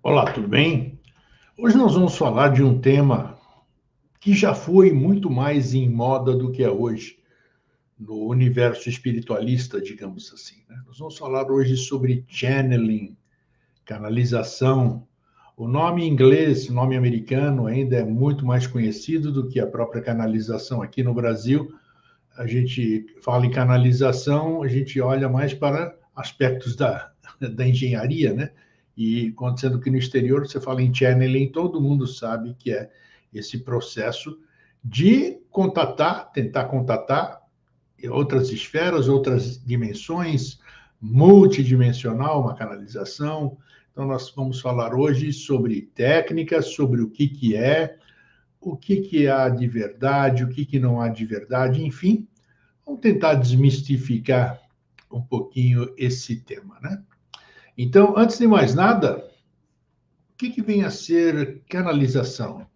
Olá, tudo bem? Hoje nós vamos falar de um tema que já foi muito mais em moda do que é hoje, no universo espiritualista, digamos assim, né? Nós vamos falar hoje sobre channeling, canalização. O nome em inglês, o nome americano, ainda é muito mais conhecido do que a própria canalização. Aqui no Brasil, a gente fala em canalização, a gente olha mais para aspectos da engenharia, né? E sendo que no exterior você fala em channeling, todo mundo sabe que é esse processo de contatar, tentar contatar outras esferas, outras dimensões, multidimensional, uma canalização. Então, nós vamos falar hoje sobre técnicas, sobre o que há de verdade, o que não há de verdade, enfim, vamos tentar desmistificar um pouquinho esse tema, né? Então, antes de mais nada, o que vem a ser canalização?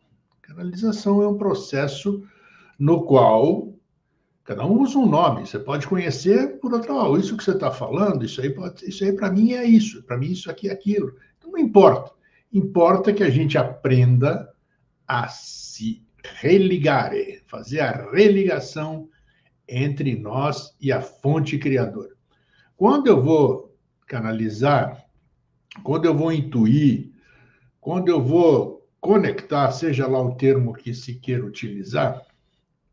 Canalização é um processo no qual cada um usa um nome. Você pode conhecer por outro lado. Isso que você está falando, isso aí para mim é isso, para mim isso aqui é aquilo. Então não importa. Importa que a gente aprenda a se religar, fazer a religação entre nós e a fonte criadora. Quando eu vou canalizar, quando eu vou intuir, quando eu vou conectar, seja lá o termo que se queira utilizar,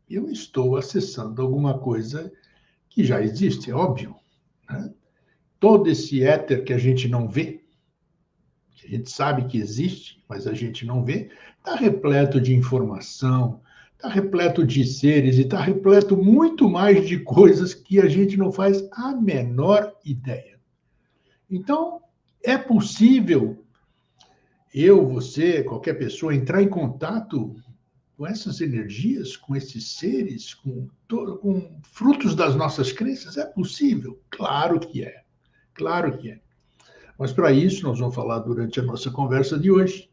eu estou acessando alguma coisa que já existe, é óbvio, né? Todo esse éter que a gente não vê, que a gente sabe que existe, mas a gente não vê, está repleto de informação, está repleto de seres e está repleto muito mais de coisas que a gente não faz a menor ideia. Então, é possível eu, você, qualquer pessoa entrar em contato com essas energias, com esses seres, com frutos das nossas crenças? É possível? Claro que é. Claro que é. Mas para isso, nós vamos falar durante a nossa conversa de hoje,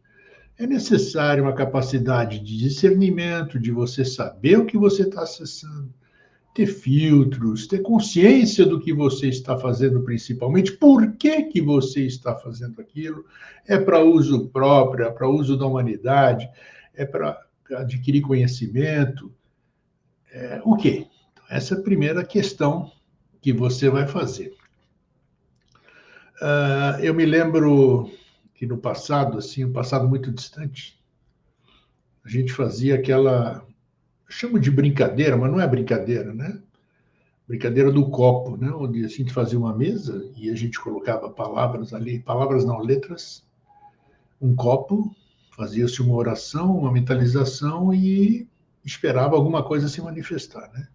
é necessária uma capacidade de discernimento, de você saber o que você está acessando, ter filtros, ter consciência do que você está fazendo, principalmente, por que você está fazendo aquilo, é para uso próprio, é para uso da humanidade, é para adquirir conhecimento, o quê? Então, essa é a primeira questão que você vai fazer. Eu me lembro que no passado, assim, um passado muito distante, a gente fazia aquela, chamo de brincadeira, mas não é brincadeira, né? Brincadeira do copo, né? Onde a gente fazia uma mesa e a gente colocava palavras ali, palavras não, letras, um copo, fazia-se uma oração, uma mentalização e esperava alguma coisa se manifestar, né?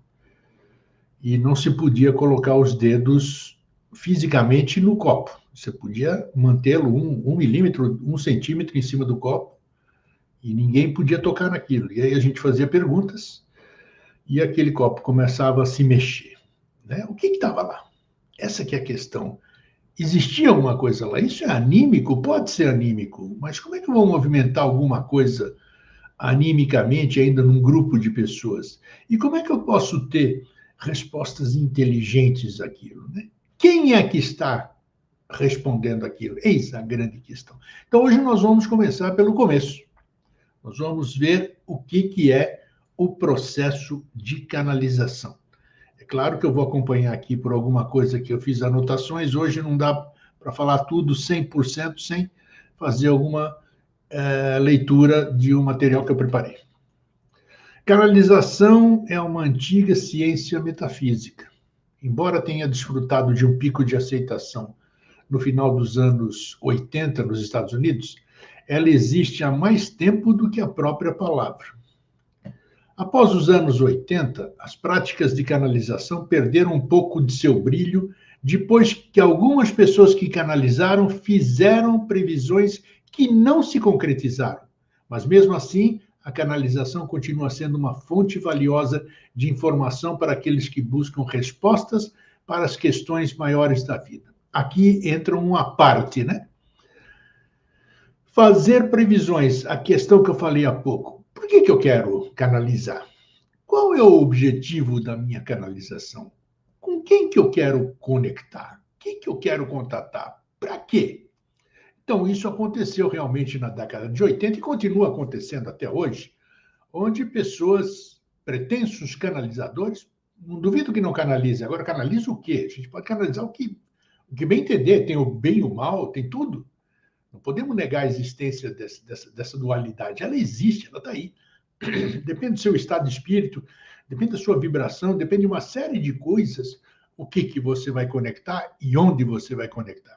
E não se podia colocar os dedos fisicamente no copo. Você podia mantê-lo um milímetro, 1 centímetro em cima do copo e ninguém podia tocar naquilo. E aí a gente fazia perguntas e aquele copo começava a se mexer, né? O que estava lá? Essa que é a questão. Existia alguma coisa lá? Isso é anímico? Pode ser anímico, mas como é que eu vou movimentar alguma coisa animicamente ainda num grupo de pessoas? E como é que eu posso ter respostas inteligentes àquilo, né? Quem é que está respondendo aquilo? Eis a grande questão. Então, hoje nós vamos começar pelo começo. Nós vamos ver o que é o processo de canalização. É claro que eu vou acompanhar aqui por alguma coisa que eu fiz anotações. Hoje não dá para falar tudo 100% sem fazer alguma leitura de um material que eu preparei. Canalização é uma antiga ciência metafísica. Embora tenha desfrutado de um pico de aceitação no final dos anos 80 nos Estados Unidos, ela existe há mais tempo do que a própria palavra. Após os anos 80, as práticas de canalização perderam um pouco de seu brilho depois que algumas pessoas que canalizaram fizeram previsões que não se concretizaram. Mas mesmo assim, a canalização continua sendo uma fonte valiosa de informação para aqueles que buscam respostas para as questões maiores da vida. Aqui entra uma parte, né? Fazer previsões, a questão que eu falei há pouco. Por que eu quero canalizar? Qual é o objetivo da minha canalização? Com quem que eu quero conectar? Quem que eu quero contatar? Para quê? Então, isso aconteceu realmente na década de 80 e continua acontecendo até hoje, onde pessoas, pretensos canalizadores, não duvido que não canalize. Agora, canaliza o quê? A gente pode canalizar o que bem entender. Tem o bem e o mal, tem tudo. Não podemos negar a existência dessa dualidade. Ela existe, ela está aí. Depende do seu estado de espírito, depende da sua vibração, depende de uma série de coisas, o que você vai conectar e onde você vai conectar.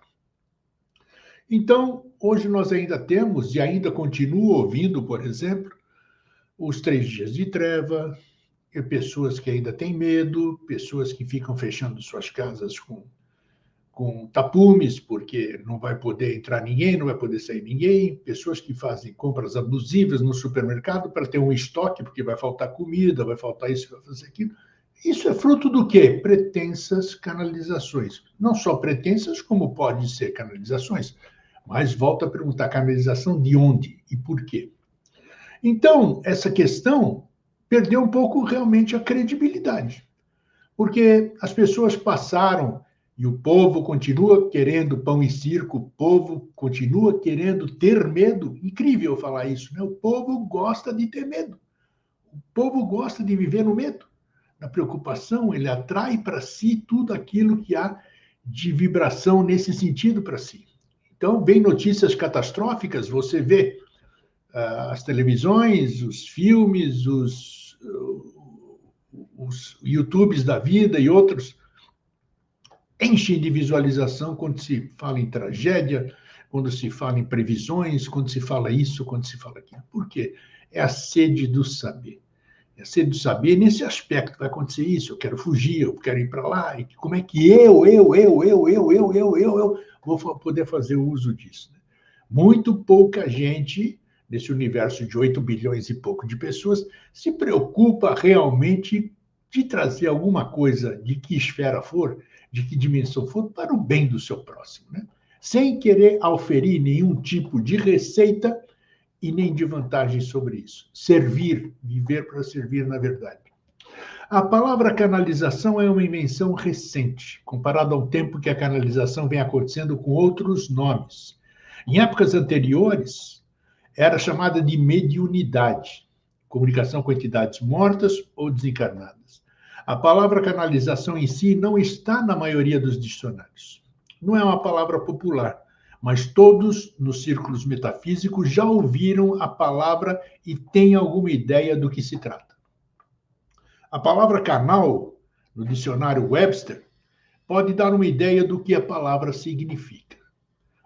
Então, hoje nós ainda temos, e ainda continuo ouvindo, por exemplo, os 3 dias de treva, pessoas que ainda têm medo, pessoas que ficam fechando suas casas com tapumes, porque não vai poder entrar ninguém, não vai poder sair ninguém, pessoas que fazem compras abusivas no supermercado para ter um estoque, porque vai faltar comida, vai faltar isso, vai fazer aquilo. Isso é fruto do quê? Pretensas canalizações. Não só pretensas, como podem ser canalizações, mas volto a perguntar, canalização de onde e por quê? Então, essa questão perdeu um pouco realmente a credibilidade, porque as pessoas passaram e o povo continua querendo pão e circo, o povo continua querendo ter medo. Incrível falar isso, né? O povo gosta de ter medo. O povo gosta de viver no medo. Na preocupação, ele atrai para si tudo aquilo que há de vibração nesse sentido para si. Então, vem notícias catastróficas, você vê as televisões, os filmes, os YouTubes da vida e outros enchem de visualização quando se fala em tragédia, quando se fala em previsões, quando se fala isso, quando se fala aquilo. Por quê? É a sede do saber. É a sede do saber nesse aspecto. Vai acontecer isso, eu quero fugir, eu quero ir para lá. E como é que eu vou poder fazer uso disso? Muito pouca gente, nesse universo de 8 bilhões e pouco de pessoas, se preocupa realmente de trazer alguma coisa, de que esfera for, de que dimensão for, para o bem do seu próximo, né? Sem querer auferir nenhum tipo de receita e nem de vantagem sobre isso. Servir, viver para servir na verdade. A palavra canalização é uma invenção recente, comparado ao tempo que a canalização vem acontecendo com outros nomes. Em épocas anteriores, era chamada de mediunidade, comunicação com entidades mortas ou desencarnadas. A palavra canalização em si não está na maioria dos dicionários. Não é uma palavra popular, mas todos nos círculos metafísicos já ouviram a palavra e têm alguma ideia do que se trata. A palavra canal, no dicionário Webster, pode dar uma ideia do que a palavra significa.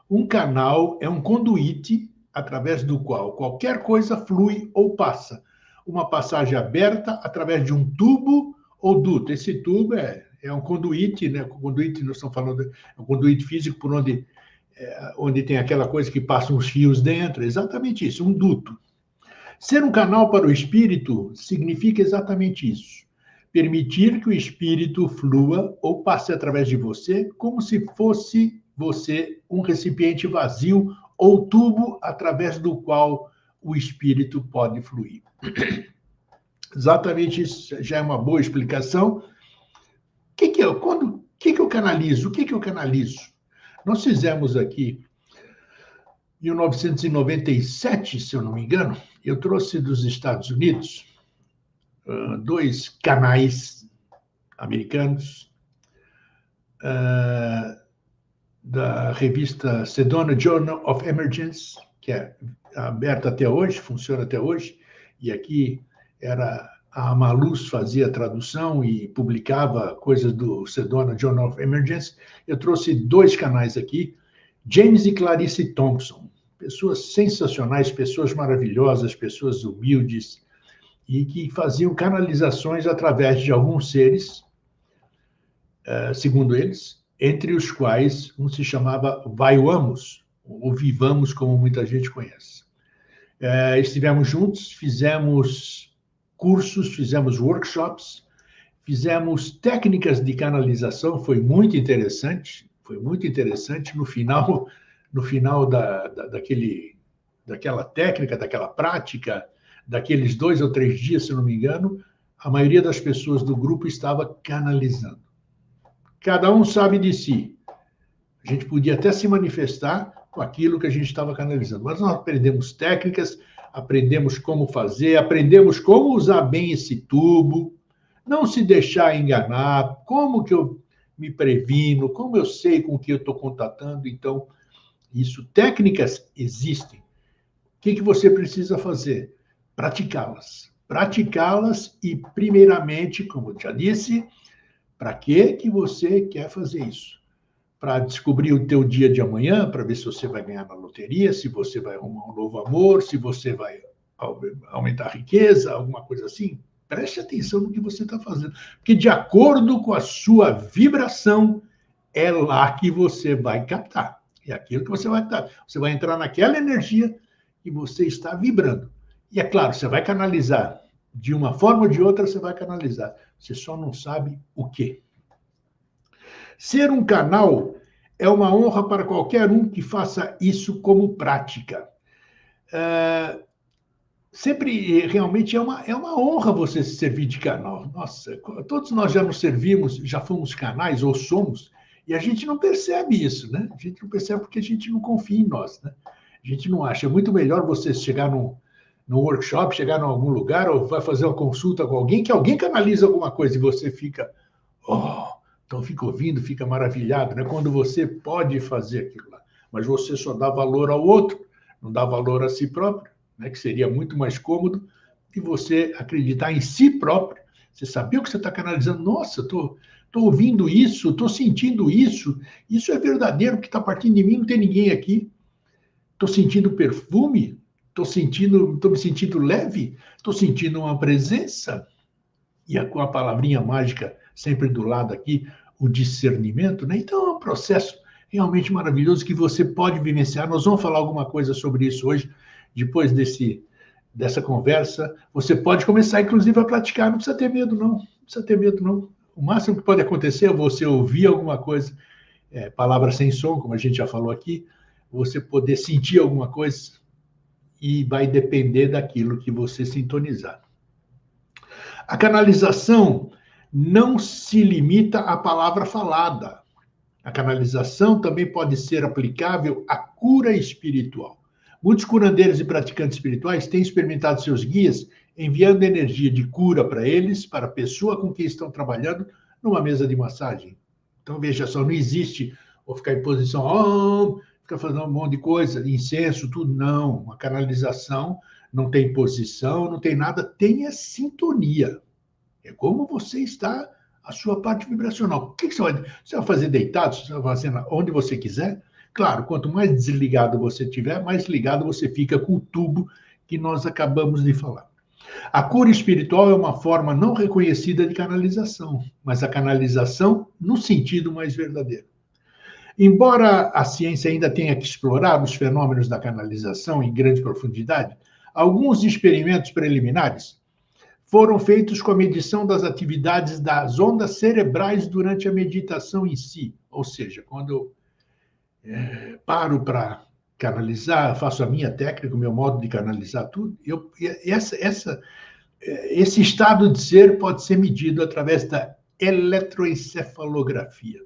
Um canal é um conduíte através do qual qualquer coisa flui ou passa. Uma passagem aberta através de um tubo ou duto. Esse tubo é um conduíte, né? Conduíte, nós estamos falando, é um conduíte físico por onde tem aquela coisa que passa uns fios dentro. Exatamente isso, um duto. Ser um canal para o espírito significa exatamente isso. Permitir que o espírito flua ou passe através de você como se fosse você um recipiente vazio ou tubo através do qual o espírito pode fluir. Exatamente isso já é uma boa explicação. O que eu canalizo? O que eu canalizo? Nós fizemos aqui, em 1997, se eu não me engano, eu trouxe dos Estados Unidos 2 canais americanos da revista Sedona Journal of Emergence, que é aberta até hoje, funciona até hoje, e aqui era a Amaluz fazia a tradução e publicava coisas do Sedona Journal of Emergence. Eu trouxe 2 canais aqui, James e Clarice Thompson, pessoas sensacionais, pessoas maravilhosas, pessoas humildes, e que faziam canalizações através de alguns seres, segundo eles, entre os quais um se chamava Vaiuamos, ou Vivamos, como muita gente conhece. Estivemos juntos, fizemos cursos, fizemos workshops, fizemos técnicas de canalização, foi muito interessante. No final daquela técnica, daquela prática, daqueles 2 ou 3 dias, se não me engano, a maioria das pessoas do grupo estava canalizando. Cada um sabe de si. A gente podia até se manifestar, com aquilo que a gente estava canalizando. Mas nós aprendemos técnicas, aprendemos como fazer, aprendemos como usar bem esse tubo, não se deixar enganar, como que eu me previno, como eu sei com o que eu estou contatando. Então, isso, técnicas existem. O que você precisa fazer? Praticá-las. Praticá-las e, primeiramente, como eu já disse, para que você quer fazer isso? Para descobrir o teu dia de amanhã, para ver se você vai ganhar na loteria, se você vai arrumar um novo amor, se você vai aumentar a riqueza, alguma coisa assim. Preste atenção no que você está fazendo, porque de acordo com a sua vibração, é lá que você vai captar. É aquilo que você vai captar. Você vai entrar naquela energia que você está vibrando. E é claro, você vai canalizar. De uma forma ou de outra, você vai canalizar. Você só não sabe o quê. Ser um canal é uma honra para qualquer um que faça isso como prática. Sempre, realmente, é uma honra você se servir de canal. Nossa, todos nós já nos servimos, já fomos canais ou somos, e a gente não percebe isso, né? A gente não percebe porque a gente não confia em nós, né? A gente não acha. É muito melhor você chegar num workshop, chegar em algum lugar, ou vai fazer uma consulta com alguém, que alguém canaliza alguma coisa e você fica... então fica ouvindo, fica maravilhado, né? Quando você pode fazer aquilo lá. Mas você só dá valor ao outro, não dá valor a si próprio, né? Que seria muito mais cômodo de você acreditar em si próprio. Você saber o que você está canalizando. Nossa, estou ouvindo isso, estou sentindo isso. Isso é verdadeiro, que está partindo de mim, não tem ninguém aqui. Estou sentindo perfume, estou me sentindo leve, estou sentindo uma presença. E com a palavrinha mágica sempre do lado aqui, o discernimento, né? Então é um processo realmente maravilhoso que você pode vivenciar. Nós vamos falar alguma coisa sobre isso hoje, depois dessa conversa. Você pode começar, inclusive, a praticar. Não precisa ter medo, não. Não precisa ter medo, não. O máximo que pode acontecer é você ouvir alguma coisa, palavra sem som, como a gente já falou aqui, você poder sentir alguma coisa e vai depender daquilo que você sintonizar. A canalização não se limita à palavra falada. A canalização também pode ser aplicável à cura espiritual. Muitos curandeiros e praticantes espirituais têm experimentado seus guias enviando energia de cura para eles, para a pessoa com quem estão trabalhando, numa mesa de massagem. Então, veja só, não existe ou ficar em posição, ficar fazendo um monte de coisa, incenso, tudo. Não, uma canalização não tem posição, não tem nada, tem a sintonia. É como você está, a sua parte vibracional. O que você vai fazer deitado? Você vai fazer onde você quiser? Claro, quanto mais desligado você tiver, mais ligado você fica com o tubo que nós acabamos de falar. A cura espiritual é uma forma não reconhecida de canalização, mas a canalização no sentido mais verdadeiro. Embora a ciência ainda tenha que explorar os fenômenos da canalização em grande profundidade, alguns experimentos preliminares foram feitos com a medição das atividades das ondas cerebrais durante a meditação em si. Ou seja, quando eu paro para canalizar, faço a minha técnica, o meu modo de canalizar tudo, esse estado de ser pode ser medido através da eletroencefalografia,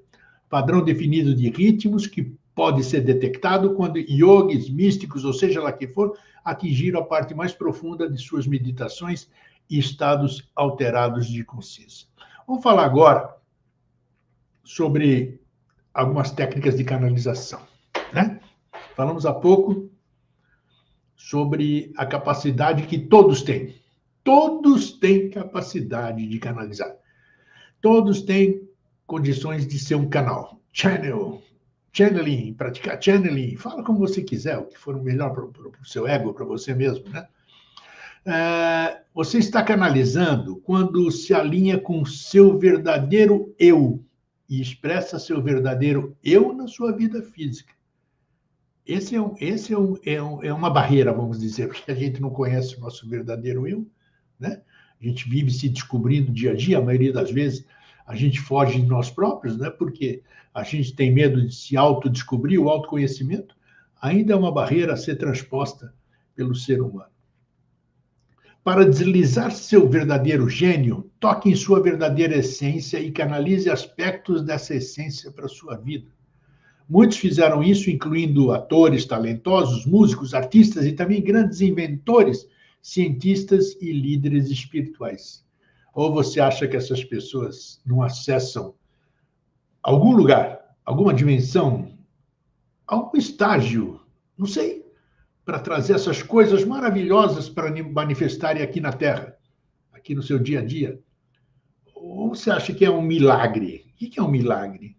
padrão definido de ritmos que pode ser detectado quando yogis, místicos, ou seja lá que for, atingiram a parte mais profunda de suas meditações e estados alterados de consciência. Vamos falar agora sobre algumas técnicas de canalização, né? Falamos há pouco sobre a capacidade que todos têm. Todos têm capacidade de canalizar. Todos têm condições de ser um canal. Channeling, praticar channeling, fala como você quiser, o que for o melhor para o seu ego, para você mesmo, né? Você está canalizando quando se alinha com o seu verdadeiro eu e expressa seu verdadeiro eu na sua vida física. Esse é uma barreira, vamos dizer, porque a gente não conhece o nosso verdadeiro eu, né? A gente vive se descobrindo dia a dia, a maioria das vezes a gente foge de nós próprios, né? Porque a gente tem medo de se autodescobrir, o autoconhecimento ainda é uma barreira a ser transposta pelo ser humano. Para deslizar seu verdadeiro gênio, toque em sua verdadeira essência e canalize aspectos dessa essência para a sua vida. Muitos fizeram isso, incluindo atores talentosos, músicos, artistas e também grandes inventores, cientistas e líderes espirituais. Ou você acha que essas pessoas não acessam algum lugar, alguma dimensão, algum estágio, não sei, para trazer essas coisas maravilhosas para manifestarem aqui na Terra, aqui no seu dia a dia? Ou você acha que é um milagre? O que é um milagre?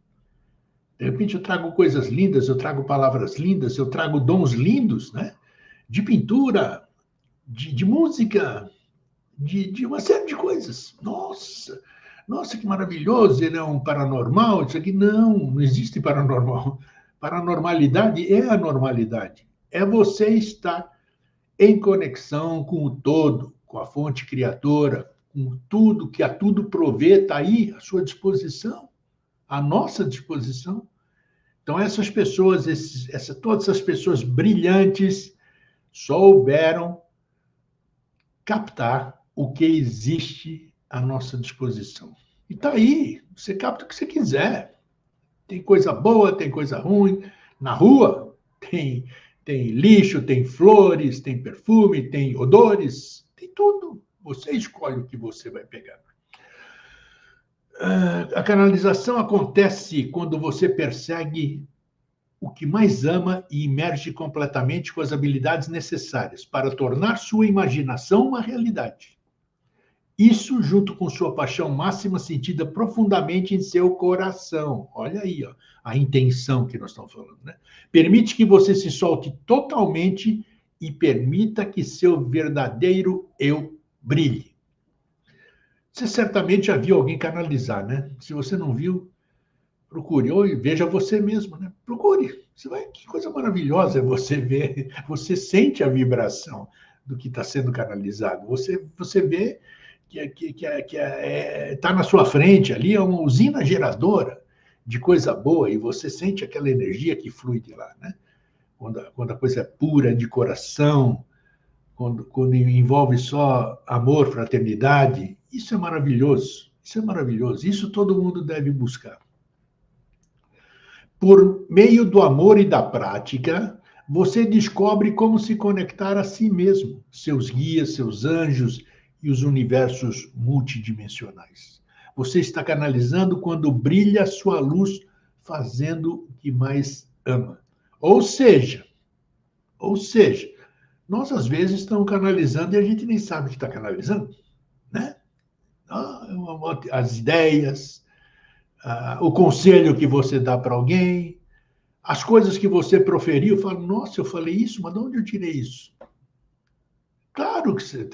De repente eu trago coisas lindas, eu trago palavras lindas, eu trago dons lindos, né? De pintura, de música, de uma série de coisas. Nossa, que maravilhoso, ele é um paranormal, isso aqui. Não existe paranormal. Paranormalidade é a normalidade. É você estar em conexão com o todo, com a fonte criadora, com tudo que a tudo provê, está aí à sua disposição, à nossa disposição. Então, essas pessoas, todas essas pessoas brilhantes souberam captar o que existe à nossa disposição. E está aí, você capta o que você quiser. Tem coisa boa, tem coisa ruim. Na rua, tem lixo, tem flores, tem perfume, tem odores, tem tudo. Você escolhe o que você vai pegar. A canalização acontece quando você persegue o que mais ama e imerge completamente com as habilidades necessárias para tornar sua imaginação uma realidade. Isso junto com sua paixão máxima sentida profundamente em seu coração. Olha aí, ó, a intenção que nós estamos falando, né? Permite que você se solte totalmente e permita que seu verdadeiro eu brilhe. Você certamente já viu alguém canalizar, né? Se você não viu, procure, ou veja você mesmo, né? Procure. Você vai, que coisa maravilhosa é você ver, você sente a vibração do que está sendo canalizado. Você vê que está na sua frente ali, é uma usina geradora de coisa boa, e você sente aquela energia que flui de lá, né? Quando a coisa é pura, de coração, quando envolve só amor, fraternidade, isso é maravilhoso. Isso é maravilhoso. Isso todo mundo deve buscar. Por meio do amor e da prática, você descobre como se conectar a si mesmo, seus guias, seus anjos e os universos multidimensionais. Você está canalizando quando brilha a sua luz, fazendo o que mais ama. Ou seja, nós às vezes estamos canalizando e a gente nem sabe que está canalizando, né? As ideias, o conselho que você dá para alguém, as coisas que você proferiu, fala, nossa, eu falei isso, mas de onde eu tirei isso? Claro que você...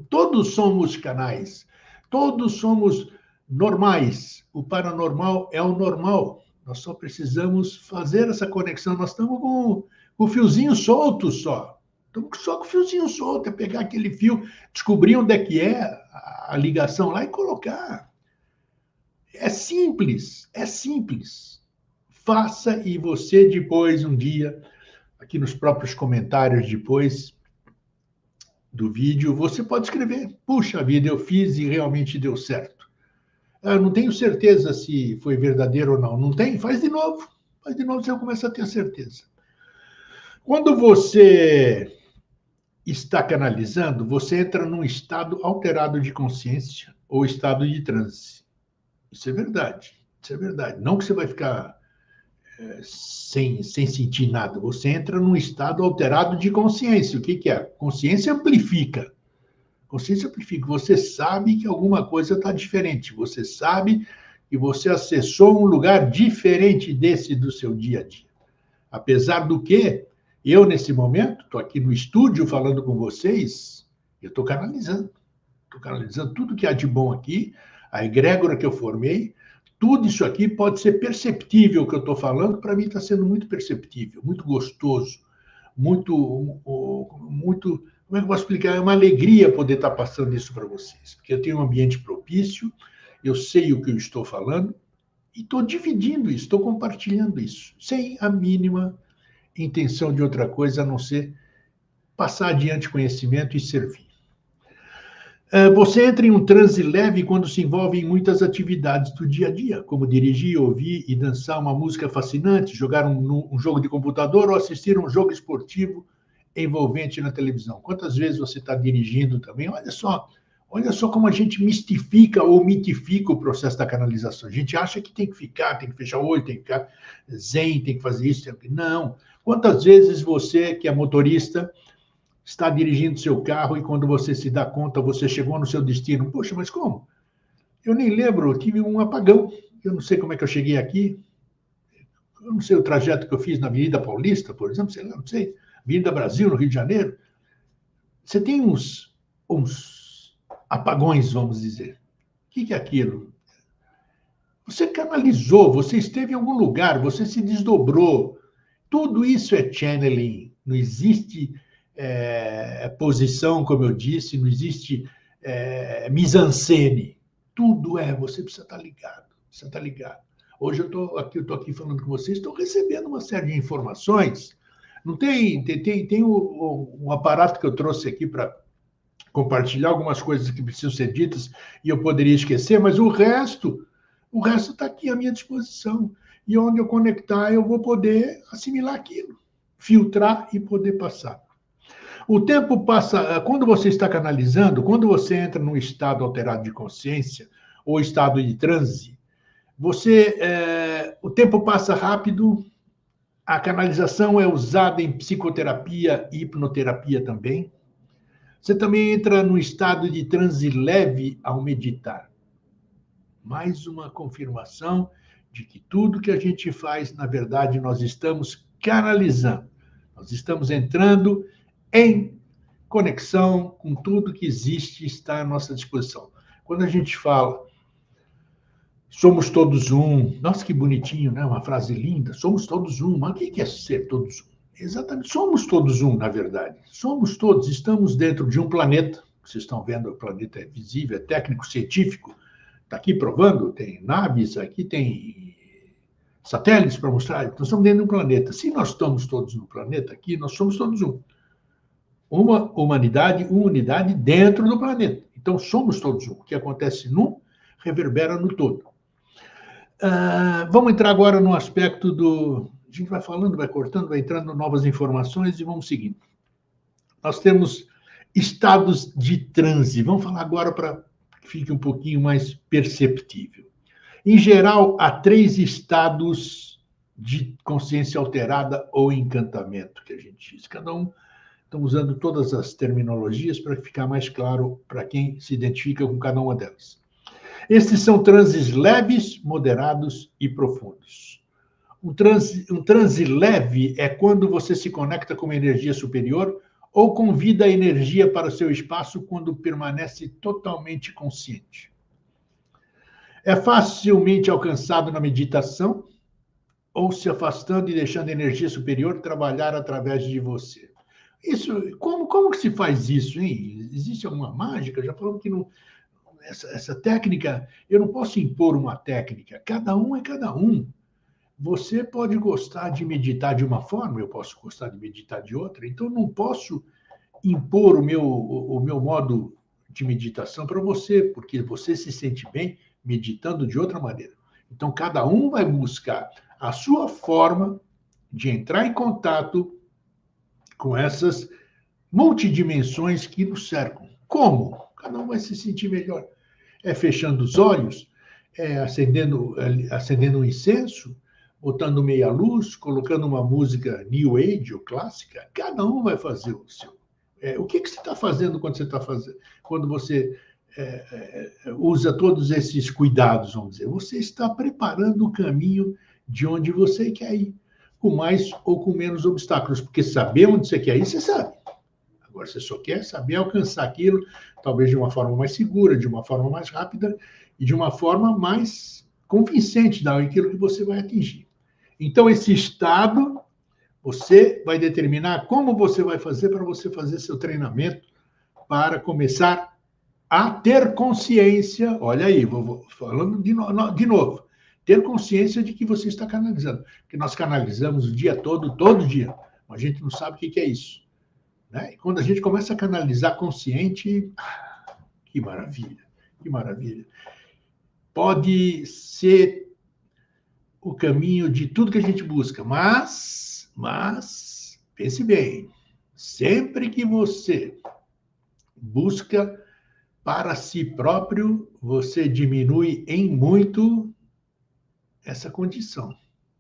Todos somos canais, todos somos normais. O paranormal é o normal. Nós só precisamos fazer essa conexão. Nós estamos com o fiozinho solto só. Estamos só com o fiozinho solto. É pegar aquele fio, descobrir onde é que é a ligação lá e colocar. É simples, é simples. Faça e você depois, um dia, aqui nos próprios comentários depois do vídeo, você pode escrever. Puxa vida, eu fiz e realmente deu certo. Eu não tenho certeza se foi verdadeiro ou não. Não tem? Faz de novo. Faz de novo, você começa a ter certeza. Quando você está canalizando, você entra num estado alterado de consciência ou estado de transe. Isso é verdade. Isso é verdade. Não que você vai ficar sem sentir nada. Você entra num estado alterado de consciência. O que é? Consciência amplifica. Consciência amplifica. Você sabe que alguma coisa está diferente. Você sabe que você acessou um lugar diferente desse do seu dia a dia. Apesar do que, eu, nesse momento, estou aqui no estúdio falando com vocês, eu estou canalizando. Estou canalizando tudo que há de bom aqui, a egrégora que eu formei. Tudo isso aqui pode ser perceptível, o que eu estou falando, para mim está sendo muito perceptível, muito gostoso, muito, como é que eu posso explicar? É uma alegria poder estar passando isso para vocês, porque eu tenho um ambiente propício, eu sei o que eu estou falando, e estou dividindo isso, estou compartilhando isso, sem a mínima intenção de outra coisa, a não ser passar adiante conhecimento e servir. Você entra em um transe leve quando se envolve em muitas atividades do dia a dia, como dirigir, ouvir e dançar uma música fascinante, jogar um jogo de computador ou assistir um jogo esportivo envolvente na televisão. Quantas vezes você está dirigindo também? Olha só como a gente mistifica ou mitifica o processo da canalização. A gente acha que tem que ficar, tem que fechar o olho, tem que ficar zen, tem que fazer isso. Não. Quantas vezes você, que é motorista, está dirigindo seu carro e quando você se dá conta, você chegou no seu destino. Poxa, mas como? Eu nem lembro, eu tive um apagão. Eu não sei como é que eu cheguei aqui. Eu não sei o trajeto que eu fiz na Avenida Paulista, por exemplo, sei lá, não sei. Avenida Brasil, no Rio de Janeiro. Você tem uns apagões, vamos dizer. O que é aquilo? Você canalizou, você esteve em algum lugar, você se desdobrou. Tudo isso é channeling. Não existe posição, como eu disse, não existe mise-en-scène. Tudo você precisa estar ligado. Precisa estar ligado. Hoje eu estou aqui falando com vocês, estou recebendo uma série de informações. Não tem um aparato que eu trouxe aqui para compartilhar algumas coisas que precisam ser ditas e eu poderia esquecer, mas o resto está aqui à minha disposição. E onde eu conectar, eu vou poder assimilar aquilo, filtrar e poder passar. O tempo passa, quando você está canalizando, quando você entra num estado alterado de consciência ou estado de transe, o tempo passa rápido, a canalização é usada em psicoterapia e hipnoterapia também. Você também entra num estado de transe leve ao meditar. Mais uma confirmação de que tudo que a gente faz, na verdade, nós estamos canalizando. Nós estamos entrando em conexão com tudo que existe e está à nossa disposição. Quando a gente fala somos todos um, nossa, que bonitinho, né? Uma frase linda, somos todos um. Mas o que é ser todos um? Exatamente, somos todos um, na verdade. Somos todos, estamos dentro de um planeta. Vocês estão vendo, o planeta é visível, é técnico, científico. Está aqui provando, tem naves, aqui tem satélites para mostrar. Nós estamos dentro de um planeta. Se nós estamos todos no planeta aqui, nós somos todos um. Uma humanidade, uma unidade dentro do planeta. Então, somos todos um. O que acontece num, reverbera no todo. Vamos entrar agora no aspecto do... A gente vai falando, vai cortando, vai entrando novas informações e vamos seguindo. Nós temos estados de transe. Vamos falar agora para que fique um pouquinho mais perceptível. Em geral, há 3 estados de consciência alterada ou encantamento, que a gente diz. Cada um, estamos usando todas as terminologias para ficar mais claro para quem se identifica com cada uma delas. Estes são transes leves, moderados e profundos. Um transe leve é quando você se conecta com uma energia superior ou convida a energia para o seu espaço quando permanece totalmente consciente. É facilmente alcançado na meditação ou se afastando e deixando a energia superior trabalhar através de você. Isso, como que se faz isso, hein? Existe alguma mágica? Já falamos que não... Essa técnica, eu não posso impor uma técnica, cada um é cada um. Você pode gostar de meditar de uma forma, eu posso gostar de meditar de outra, então não posso impor o meu modo de meditação para você, porque você se sente bem meditando de outra maneira. Então, cada um vai buscar a sua forma de entrar em contato com essas multidimensões que nos cercam. Como? Cada um vai se sentir melhor. É fechando os olhos, acendendo um incenso, botando meia luz, colocando uma música New Age ou clássica. Cada um vai fazer o seu. O que você está fazendo quando você está fazendo? Quando você usa todos esses cuidados, vamos dizer. Você está preparando o caminho de onde você quer ir, com mais ou com menos obstáculos, porque saber onde você quer ir, você sabe. Agora, você só quer saber alcançar aquilo, talvez de uma forma mais segura, de uma forma mais rápida e de uma forma mais convincente daquilo que você vai atingir. Então, esse estado, você vai determinar como você vai fazer para você fazer seu treinamento para começar a ter consciência. Olha aí, vou falando de novo. Ter consciência de que você está canalizando. Porque nós canalizamos o dia todo dia. Mas a gente não sabe o que é isso. Né? E quando a gente começa a canalizar consciente, Que maravilha, que maravilha. Pode ser o caminho de tudo que a gente busca, mas pense bem, sempre que você busca para si próprio, você diminui em muito essa condição,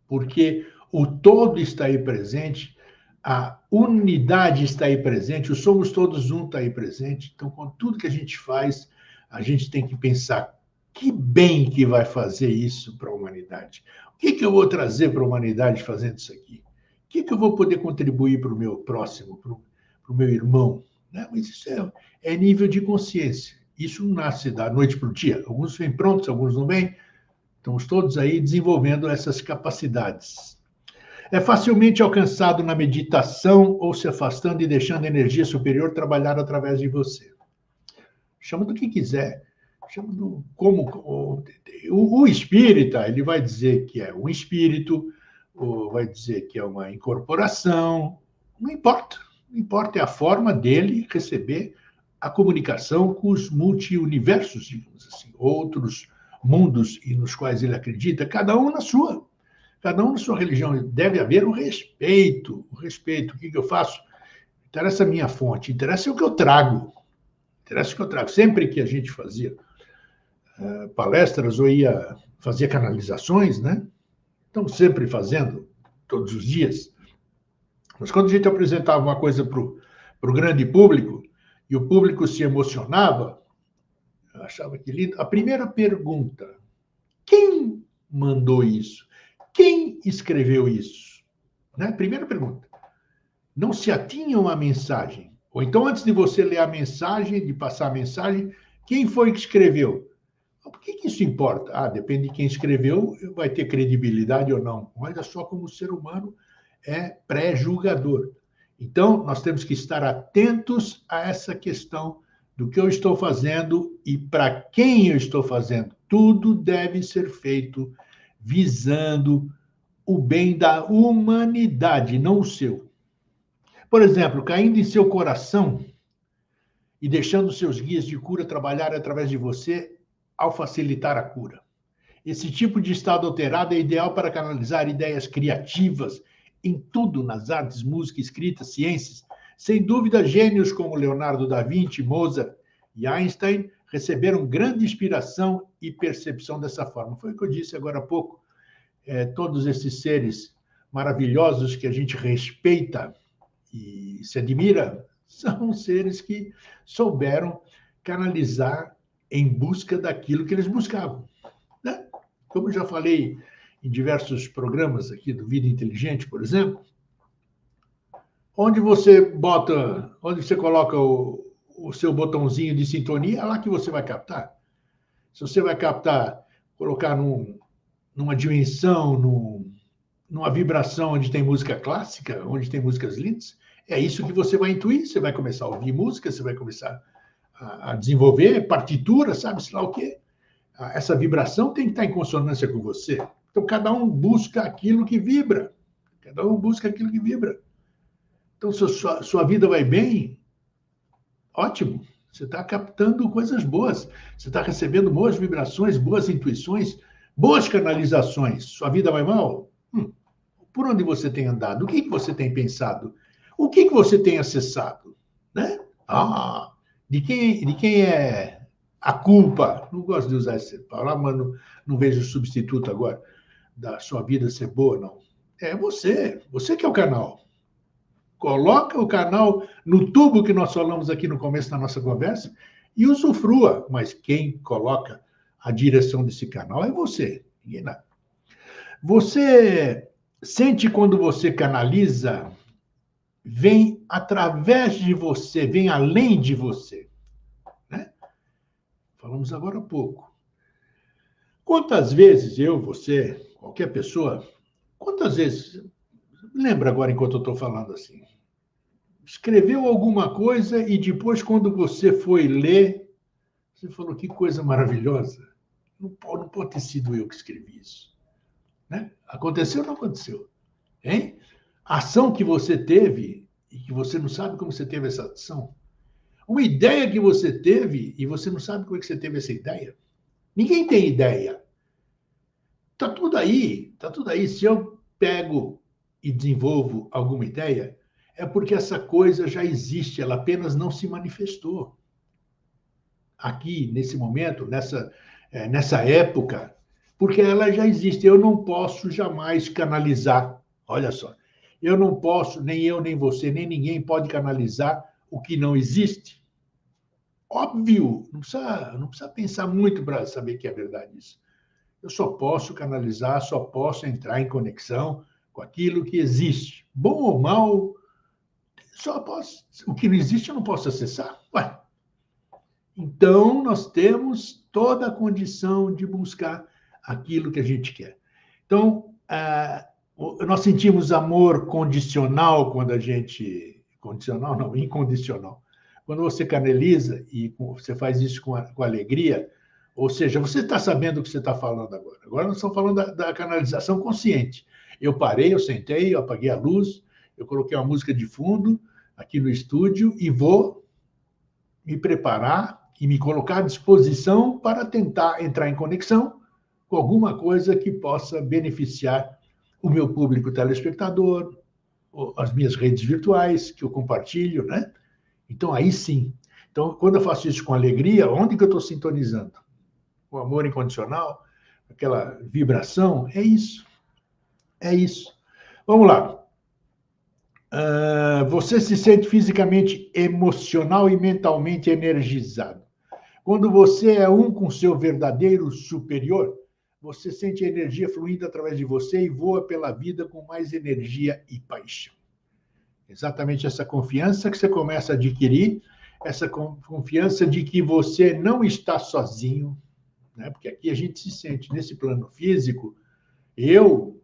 porque o todo está aí presente, a unidade está aí presente, o somos todos um está aí presente. Então, com tudo que a gente faz, a gente tem que pensar que bem que vai fazer isso para a humanidade. O que que eu vou trazer para a humanidade fazendo isso aqui? O que que eu vou poder contribuir para o meu próximo, para o meu irmão? Né? Mas isso é nível de consciência. Isso não nasce da noite para o dia. Alguns vêm prontos, alguns não vêm. Estamos todos aí desenvolvendo essas capacidades. É facilmente alcançado na meditação ou se afastando e deixando a energia superior trabalhar através de você. Chama do que quiser. Chama do como o espírita, ele vai dizer que é um espírito, ou vai dizer que é uma incorporação. Não importa. Não importa, é a forma dele receber a comunicação com os multi-universos, digamos assim, outros mundos nos quais ele acredita, cada um na sua religião. Deve haver o respeito. O respeito. O que eu faço? Interessa a minha fonte, interessa o que eu trago. Interessa o que eu trago. Sempre que a gente fazia palestras ou fazia canalizações, né? Estamos sempre fazendo, todos os dias. Mas quando a gente apresentava uma coisa para o grande público, e o público se emocionava, eu achava que lindo. A primeira pergunta: quem mandou isso? Quem escreveu isso? Né? Primeira pergunta. Não se atinham à mensagem. Ou então, antes de você ler a mensagem, de passar a mensagem, quem foi que escreveu? Por que isso importa? Depende de quem escreveu, vai ter credibilidade ou não. Olha só como o ser humano é pré-julgador. Então, nós temos que estar atentos a essa questão do que eu estou fazendo e para quem eu estou fazendo. Tudo deve ser feito visando o bem da humanidade, não o seu. Por exemplo, caindo em seu coração e deixando seus guias de cura trabalhar através de você ao facilitar a cura. Esse tipo de estado alterado é ideal para canalizar ideias criativas em tudo, nas artes, música, escrita, ciências. Sem dúvida, gênios como Leonardo da Vinci, Mozart e Einstein receberam grande inspiração e percepção dessa forma. Foi o que eu disse agora há pouco. Todos esses seres maravilhosos que a gente respeita e se admira, são seres que souberam canalizar em busca daquilo que eles buscavam. Né? Como eu já falei em diversos programas aqui do Vida Inteligente, por exemplo, onde você coloca o seu botãozinho de sintonia, é lá que você vai captar. Se você vai captar, colocar numa dimensão, numa vibração onde tem música clássica, onde tem músicas lindas, é isso que você vai intuir. Você vai começar a ouvir música, você vai começar a desenvolver partitura, sabe-se lá o quê? Essa vibração tem que estar em consonância com você. Então, cada um busca aquilo que vibra. Cada um busca aquilo que vibra. Então, se sua vida vai bem, ótimo. Você está captando coisas boas. Você está recebendo boas vibrações, boas intuições, boas canalizações. Sua vida vai mal? Por onde você tem andado? O que você tem pensado? O que você tem acessado? Né? De quem é a culpa? Não gosto de usar essa palavra, mas não vejo substituto agora da sua vida ser boa, não. É você que é o canal. Coloca o canal no tubo que nós falamos aqui no começo da nossa conversa e usufrua. Mas quem coloca a direção desse canal é você. Ninguém nada. Você sente quando você canaliza, vem através de você, vem além de você. Né? Falamos agora há pouco. Quantas vezes você, qualquer pessoa, quantas vezes, lembra agora enquanto eu estou falando assim, escreveu alguma coisa e depois, quando você foi ler, você falou, que coisa maravilhosa. Não pode ter sido eu que escrevi isso. Né? Aconteceu ou não aconteceu? Hein? A ação que você teve e que você não sabe como você teve essa ação. Uma ideia que você teve e você não sabe como é que você teve essa ideia. Ninguém tem ideia. Está tudo aí, está tudo aí. Se eu pego e desenvolvo alguma ideia, é porque essa coisa já existe, ela apenas não se manifestou. Aqui, nesse momento, nessa época, porque ela já existe. Eu não posso jamais canalizar. Olha só, eu não posso, nem eu, nem você, nem ninguém pode canalizar o que não existe. Óbvio, não precisa pensar muito para saber que é verdade isso. Eu só posso canalizar, só posso entrar em conexão com aquilo que existe. Bom ou mal, só posso. O que não existe eu não posso acessar. Ué. Então, nós temos toda a condição de buscar aquilo que a gente quer. Então, nós sentimos amor condicional quando a gente. Condicional, não, incondicional. Quando você canaliza e você faz isso com alegria, ou seja, você está sabendo o que você está falando agora. Agora nós estamos falando da canalização consciente. Eu parei, eu sentei, eu apaguei a luz, eu coloquei uma música de fundo aqui no estúdio e vou me preparar e me colocar à disposição para tentar entrar em conexão com alguma coisa que possa beneficiar o meu público telespectador, as minhas redes virtuais que eu compartilho, né? Então, aí sim. Então, quando eu faço isso com alegria, onde que eu estou sintonizando? O amor incondicional, aquela vibração, é isso. É isso. Vamos lá. Você se sente fisicamente, emocional e mentalmente energizado. Quando você é um com seu verdadeiro superior, você sente a energia fluindo através de você e voa pela vida com mais energia e paixão. Exatamente essa confiança que você começa a adquirir, essa confiança de que você não está sozinho, né? Porque aqui a gente se sente nesse plano físico. Eu,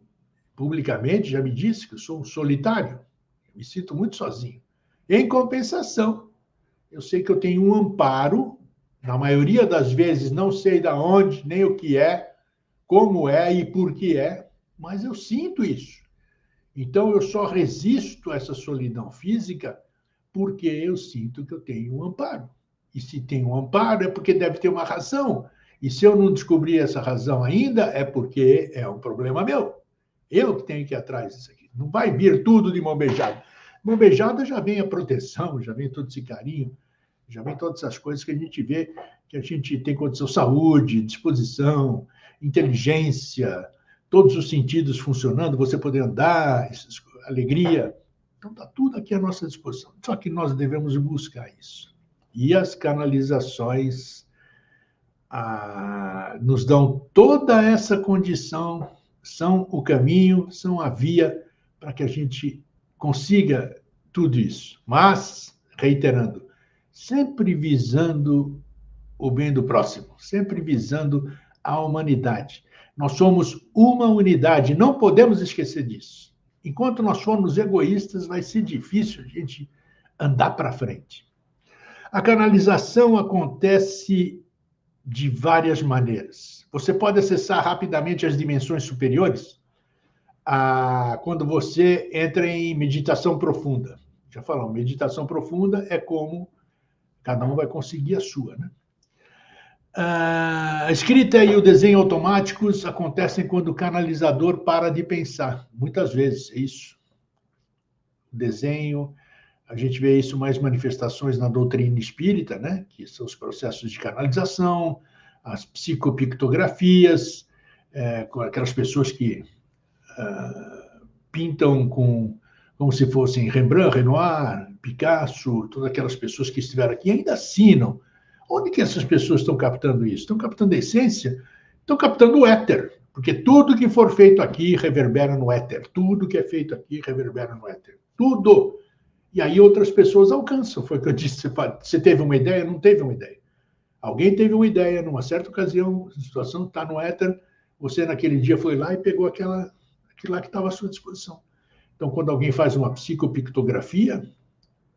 publicamente, já me disse que eu sou um solitário, eu me sinto muito sozinho. Em compensação, eu sei que eu tenho um amparo, na maioria das vezes não sei de onde, nem o que é, como é e por que é, mas eu sinto isso. Então, eu só resisto a essa solidão física porque eu sinto que eu tenho um amparo. E se tem um amparo, é porque deve ter uma razão. E se eu não descobrir essa razão ainda, é porque é um problema meu. Eu que tenho que ir atrás disso aqui. Não vai vir tudo de mão beijada. Mão beijada já vem a proteção, já vem todo esse carinho, já vem todas essas coisas que a gente vê, que a gente tem condição, saúde, disposição, inteligência, todos os sentidos funcionando, você poder andar, alegria. Então, está tudo aqui à nossa disposição. Só que nós devemos buscar isso. E as canalizações nos dão toda essa condição, são o caminho, são a via para que a gente consiga tudo isso. Mas, reiterando, sempre visando o bem do próximo, sempre visando a humanidade. Nós somos uma unidade, não podemos esquecer disso. Enquanto nós formos egoístas, vai ser difícil a gente andar para frente. A canalização acontece de várias maneiras. Você pode acessar rapidamente as dimensões superiores quando você entra em meditação profunda. Já falamos, meditação profunda é como cada um vai conseguir a sua, né? A escrita e o desenho automáticos acontecem quando o canalizador para de pensar. Muitas vezes é isso. O desenho, a gente vê isso mais manifestações na doutrina espírita, né? Que são os processos de canalização, as psicopictografias, com aquelas pessoas que pintam como se fossem Rembrandt, Renoir, Picasso, todas aquelas pessoas que estiveram aqui ainda assinam. Onde que essas pessoas estão captando isso? Estão captando a essência? Estão captando o éter, porque tudo que for feito aqui reverbera no éter. Tudo que é feito aqui reverbera no éter. Tudo. E aí outras pessoas alcançam. Foi o que eu disse. Você teve uma ideia? Não teve uma ideia. Alguém teve uma ideia numa certa ocasião, a situação está no éter, você naquele dia foi lá e pegou aquilo lá que estava à sua disposição. Então, quando alguém faz uma psicopictografia,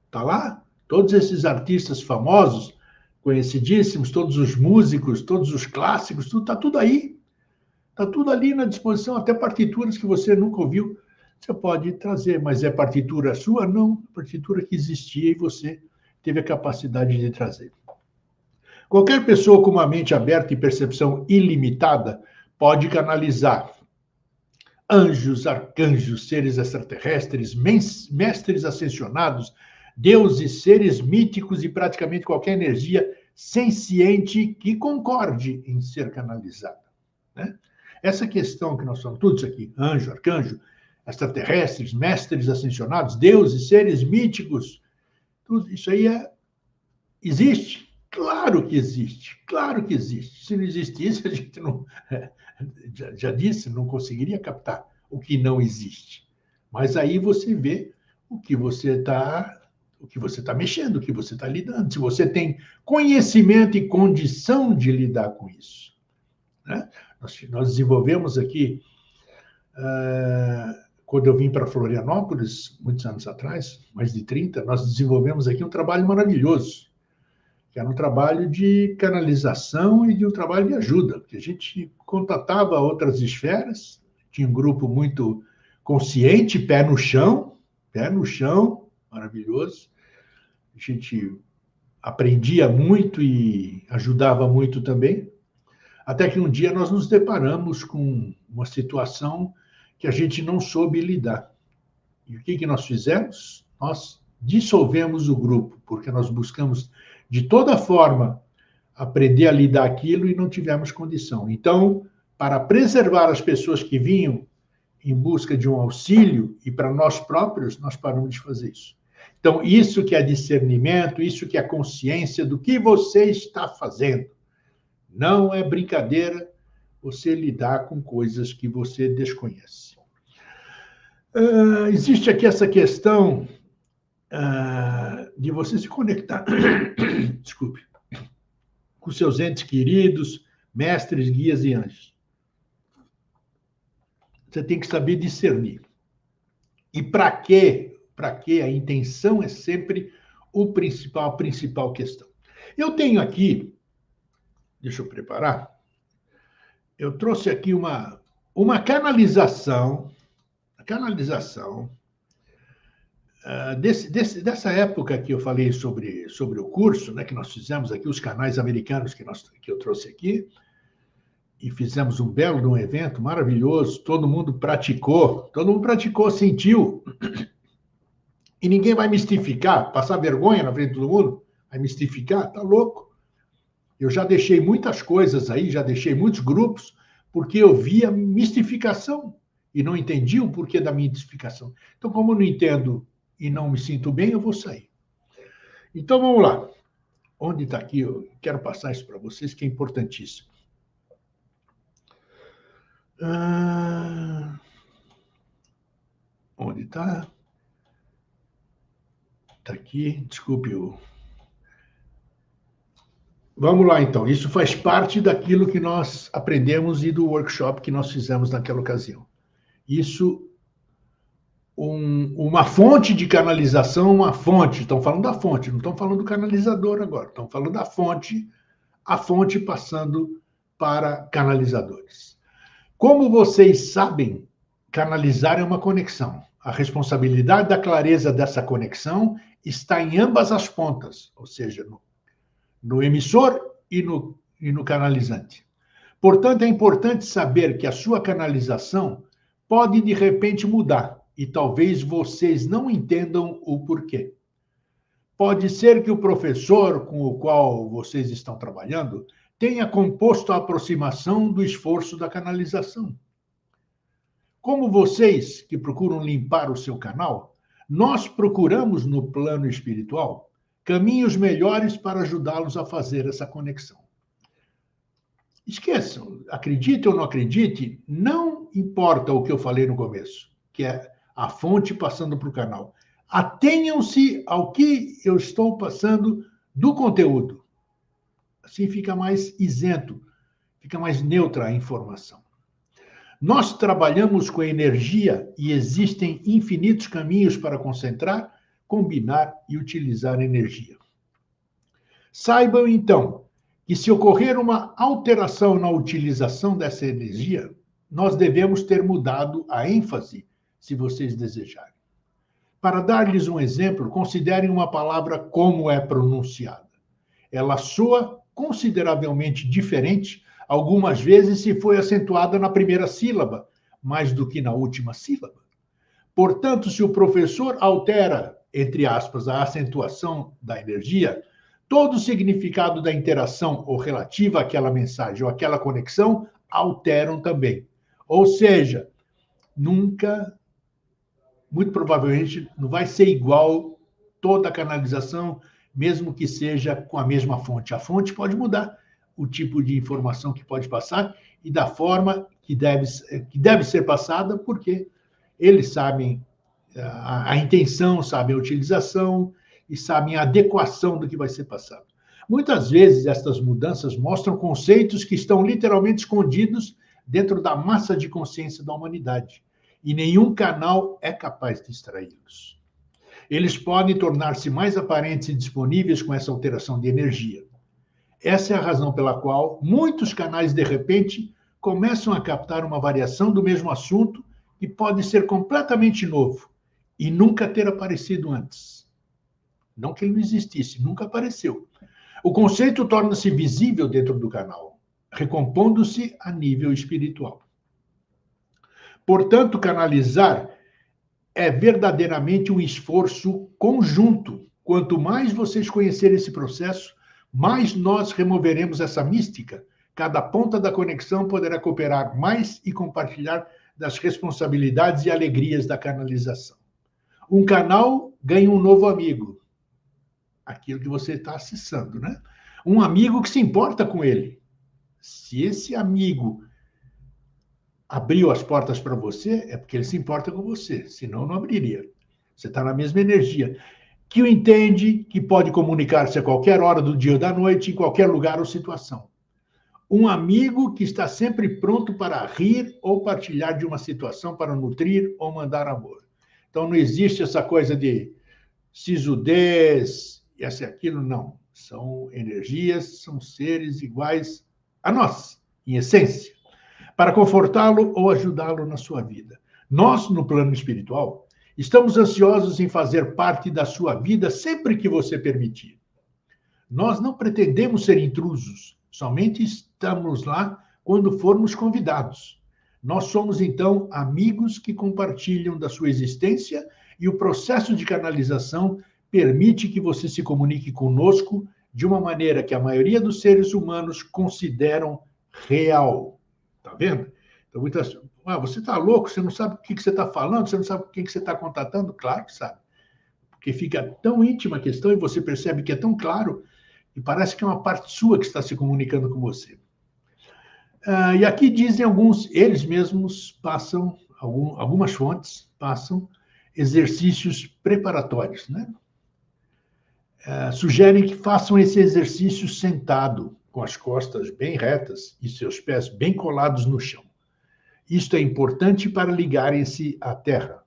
está lá, todos esses artistas famosos, conhecidíssimos, todos os músicos, todos os clássicos, tudo está tudo aí. Está tudo ali na disposição, até partituras que você nunca ouviu, você pode trazer, mas é partitura sua? Não, partitura que existia e você teve a capacidade de trazer. Qualquer pessoa com uma mente aberta e percepção ilimitada pode canalizar anjos, arcanjos, seres extraterrestres, mestres ascensionados, deuses, seres míticos e praticamente qualquer energia senciente que concorde em ser canalizada, né? Essa questão que nós falamos, tudo isso aqui, anjo, arcanjo, extraterrestres, mestres ascensionados, deuses, seres míticos, tudo isso aí existe. Claro que existe, claro que existe. Se não existisse, a gente não, já disse, não conseguiria captar o que não existe. Mas aí você vê o que você está mexendo, o que você está lidando, se você tem conhecimento e condição de lidar com isso, né? Nós desenvolvemos aqui, quando eu vim para Florianópolis, muitos anos atrás, mais de 30, nós desenvolvemos aqui um trabalho maravilhoso, que era um trabalho de canalização e de um trabalho de ajuda, porque a gente contatava outras esferas, tinha um grupo muito consciente, pé no chão, maravilhoso. A gente aprendia muito e ajudava muito também, até que um dia nós nos deparamos com uma situação que a gente não soube lidar. E o que nós fizemos? Nós dissolvemos o grupo, porque nós buscamos de toda forma aprender a lidar aquilo e não tivemos condição. Então, para preservar as pessoas que vinham em busca de um auxílio e para nós próprios, nós paramos de fazer isso. Então, isso que é discernimento, isso que é consciência do que você está fazendo. Não é brincadeira você lidar com coisas que você desconhece. Existe aqui essa questão de você se conectar, desculpe, com seus entes queridos, mestres, guias e anjos. Você tem que saber discernir. E para quê? Para quê? A intenção é sempre a principal questão. Eu tenho aqui, deixa eu preparar, eu trouxe aqui uma canalização dessa época que eu falei sobre o curso, né, que nós fizemos aqui, os canais americanos que eu trouxe aqui, e fizemos um belo evento maravilhoso, todo mundo praticou, sentiu, e ninguém vai mistificar, passar vergonha na frente de todo mundo, vai mistificar, tá louco? Eu já deixei muitas coisas aí, já deixei muitos grupos, porque eu via mistificação, e não entendi o porquê da mistificação. Então, como eu não entendo e não me sinto bem, eu vou sair. Então, vamos lá. Onde está aqui? Eu quero passar isso para vocês, que é importantíssimo. Onde está? Está aqui. Desculpe. Vamos lá, então. Isso faz parte daquilo que nós aprendemos e do workshop que nós fizemos naquela ocasião. Isso, uma fonte de canalização, estão falando da fonte, não estão falando do canalizador agora, estão falando da fonte, a fonte passando para canalizadores. Como vocês sabem, canalizar é uma conexão. A responsabilidade da clareza dessa conexão está em ambas as pontas, ou seja, no emissor e no canalizante. Portanto, é importante saber que a sua canalização pode, de repente, mudar, e talvez vocês não entendam o porquê. Pode ser que o professor com o qual vocês estão trabalhando tenha composto a aproximação do esforço da canalização. Como vocês que procuram limpar o seu canal, nós procuramos no plano espiritual caminhos melhores para ajudá-los a fazer essa conexão. Esqueçam, acredite ou não acredite, não importa o que eu falei no começo, que é a fonte passando para o canal. Atenham-se ao que eu estou passando do conteúdo. Assim fica mais isento, fica mais neutra a informação. Nós trabalhamos com energia e existem infinitos caminhos para concentrar, combinar e utilizar energia. Saibam, então, que se ocorrer uma alteração na utilização dessa energia, nós devemos ter mudado a ênfase, se vocês desejarem. Para dar-lhes um exemplo, considerem uma palavra como é pronunciada. Ela soa consideravelmente diferente, algumas vezes se foi acentuada na primeira sílaba, mais do que na última sílaba. Portanto, se o professor altera, entre aspas, a acentuação da energia, todo o significado da interação ou relativa àquela mensagem ou àquela conexão alteram também. Ou seja, nunca, muito provavelmente, não vai ser igual toda a canalização, mesmo que seja com a mesma fonte. A fonte pode mudar o tipo de informação que pode passar e da forma que deve ser passada, porque eles sabem a intenção, sabem a utilização e sabem a adequação do que vai ser passado. Muitas vezes, estas mudanças mostram conceitos que estão literalmente escondidos dentro da massa de consciência da humanidade, e nenhum canal é capaz de extraí-los. Eles podem tornar-se mais aparentes e disponíveis com essa alteração de energia. Essa é a razão pela qual muitos canais, de repente, começam a captar uma variação do mesmo assunto que pode ser completamente novo e nunca ter aparecido antes. Não que ele não existisse, nunca apareceu. O conceito torna-se visível dentro do canal, recompondo-se a nível espiritual. Portanto, canalizar é verdadeiramente um esforço conjunto. Quanto mais vocês conhecerem esse processo, mais nós removeremos essa mística. Cada ponta da conexão poderá cooperar mais e compartilhar das responsabilidades e alegrias da canalização. Um canal ganha um novo amigo. Aquilo que você está acessando, né? Um amigo que se importa com ele. Se esse amigo abriu as portas para você, é porque ele se importa com você, senão não abriria. Você está na mesma energia. Que o entende, que pode comunicar-se a qualquer hora do dia ou da noite, em qualquer lugar ou situação. Um amigo que está sempre pronto para rir ou partilhar de uma situação para nutrir ou mandar amor. Então não existe essa coisa de sisudez, essa e aquilo, não. São energias, são seres iguais a nós, em essência, para confortá-lo ou ajudá-lo na sua vida. Nós, no plano espiritual, estamos ansiosos em fazer parte da sua vida sempre que você permitir. Nós não pretendemos ser intrusos, somente estamos lá quando formos convidados. Nós somos, então, amigos que compartilham da sua existência e o processo de canalização permite que você se comunique conosco de uma maneira que a maioria dos seres humanos consideram real. Tá vendo? Então, muitas... você está louco, você não sabe o que você está falando, você não sabe com quem você está contatando? Claro que sabe. Porque fica tão íntima a questão e você percebe que é tão claro e parece que é uma parte sua que está se comunicando com você. E aqui dizem alguns, eles mesmos passam, algumas fontes passam exercícios preparatórios, né? Sugerem que façam esse exercício sentado, com as costas bem retas e seus pés bem colados no chão. Isto é importante para ligarem-se à Terra.